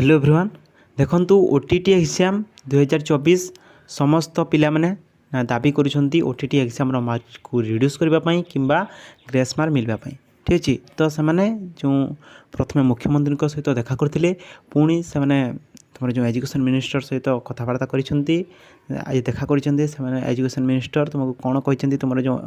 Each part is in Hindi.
हेलो एवरीवन देखंतु ओटीटी एग्जाम 2024 समस्त पिला माने दाबी करुछंती ओटीटी एग्जाम रो मार्क को रिड्यूस करबा पई किंबा ग्रेस मार्क मिलबा पई ठीक अछि। तो से माने जो प्रथम मुख्यमंत्री को सहित देखा करथिले पुणी से माने तुमर जो एजुकेशन मिनिस्टर सहित कथबार्ता करिसंती आज देखा करिसंती से माने एजुकेशन मिनिस्टर तुमको कोन कहिसंती तुमर जो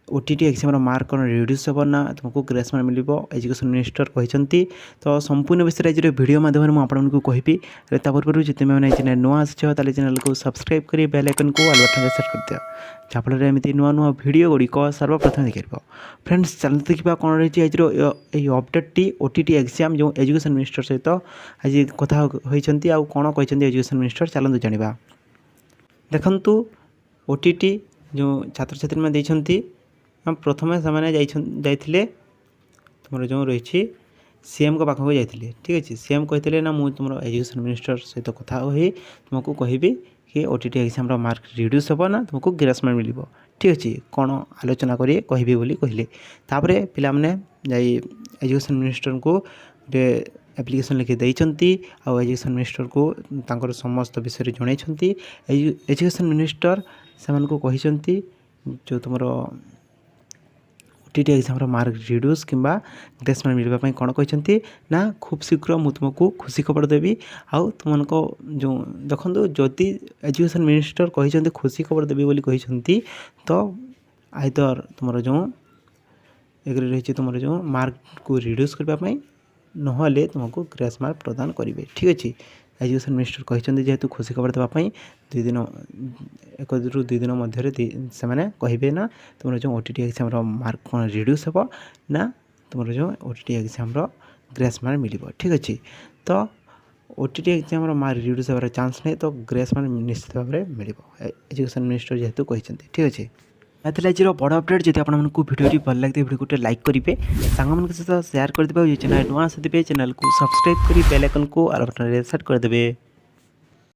ओटीटी एग्जाम मार्क कौन रिड्यूस हे ना तुमको ग्रेस मार्क मिल एजुकेशन मिनिस्टर कहते। तो संपूर्ण विषय आज वीडियो माध्यम आपको कहि पूर्व जिते मैंने चैनल नुआ आस चैनल को सब्सक्राइब कर बेल आइकन को ऑल बटन सेट कर दियो जहाँफल एमती नुआ नुआ वीडियो गुड़िक सर्वप्रथम देख फ्रेंड्स चलते देखा कौन रही आज अपडेट ओटीटी एग्जाम जो एजुकेशन मिनिस्टर सहित आज कथा होती कौन कहते एजुकेशन मिनिस्टर चलते जाना देखु ओटीटी जो छात्र छात्री में देती प्रथम से तुम जो रही सीएम को पाखक जाइए ठीक अच्छे सीएम कहते ना मुझे तुम एजुकेशन मिनिस्टर सहित कथा हो तुमको कहि कि ओटीटी एग्जाम मार्क रिड्यूस हे ना तुमको ग्रेस मार्क मिल ठीक अच्छे कौन आलोचना करेंगे कहि बोली कहले तापरे पिला माने जाई एजुकेशन मिनिस्टर को गोटे एप्लिकेशन लिखि देइछंती आ एजुकेशन मिनिस्टर को तांकर समस्त विषय जणाइछंती एजुकेशन मिनिस्टर से को कहिछंती जो तुमरो ओटीटी एग्जाम मार्क रिड्यूस किंबा ग्रेस मार्क मिलवाई कौन कहते ना खूब शीघ्र मुझे तुमको खुशी खबर देवी आउ तुमको जो देखो जदि एजुकेशन मिनिस्टर कहते खुशी खबर देवी बोली कहते तो आइदर तुम जो एक रही तुम जो मार्क को रिड्यूस करने नहले तुमको ग्रेस मार्क प्रदान करेंगे ठीक अच्छे। एजुकेशन मिनिस्टर कहते जेहेतु खुशी खबर देवाई 2 दिन 1 ରୁ 2 दिन मध्य से कहे ना तुम जो ओटीटी एग्जाम मार्क कौन रिड्यूस हे ना तुम जो ओटीटी एग्जाम ग्रेस मार्क मिल ठीक अच्छे। तो ओटीटी एग्जाम मार्क रिड्यूस होबार चांस नहीं तो ग्रेस मार्क निश्चित भाव में मिल एजुकेशन मिनिस्टर जेहेतु कहते ठीक अच्छे। आज बड़ अपडेट जब आपको भिडियो भल लगे भिडियो गोटे लाइक करेंगे सांग सहित सेयार करदे चैनल नुआ आसते चैनल को सब्सक्राइब कर बेल आइकन को ऑल बटन सेट करदे।